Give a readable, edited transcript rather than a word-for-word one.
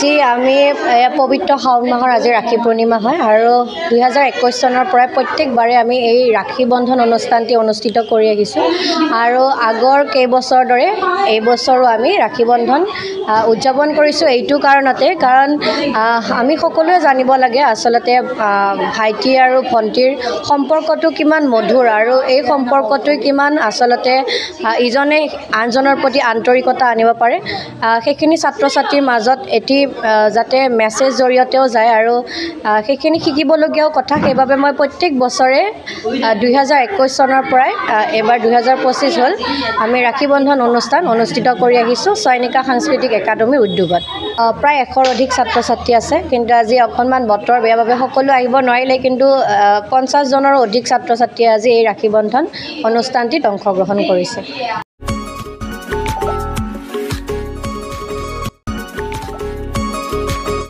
আজি আমি পবিত্ৰ শাওণ মাহৰ আজি ৰাখী পূৰ্ণিমা হয় আৰু 2021 চনৰ পৰা প্ৰত্যেকবাৰে আমি এই ৰাখী বন্ধন অনুষ্ঠানটি অনুষ্ঠিত কৰি আহিছোঁ আৰু আগৰ কেইবছৰৰ দৰে এই বছৰো আমি ৰাখী বন্ধন উদযাপন কৰিছোঁ এইটো কাৰণতে কাৰণ আমি সকলোৱে জানিব লাগে আচলতে ভাইটি আৰু ভণ্টিৰ সম্পৰ্কটো কিমান মধুৰ আৰু এই সম্পৰ্কটোই কিমান আচলতে ইজনে আনজনৰ প্ৰতি আন্তৰিকতা আনিব পাৰে সেইখিনি ছাত্ৰ ছাত্ৰীৰ মাজত এটি যাতে মেছেজ জৰিয়তেও যায় আৰু সেইখিনি শিকিবলগীয়াও কথা সেইবাবে মই প্ৰত্যেক বছৰে 2021 চনৰ পৰাই এবাৰ 2025 হ'ল আমি ৰাখী বন্ধন অনুষ্ঠান অনুষ্ঠিত কৰি আহিছোঁ চয়নিকা সাংস্কৃতিক একাডেমীৰ উদ্যোগত প্ৰায় 100ৰ অধিক ছাত্ৰ ছাত্ৰী আছে কিন্তু আজি অকণমান বতৰ বেয়া বাবে সকলো আহিব নোৱাৰিলে কিন্তু 50 জনৰো অধিক ছাত্ৰ ছাত্ৰীয়ে আজি এই ৰাখী বন্ধন অনুষ্ঠানটিত অংশগ্ৰহণ কৰিছে।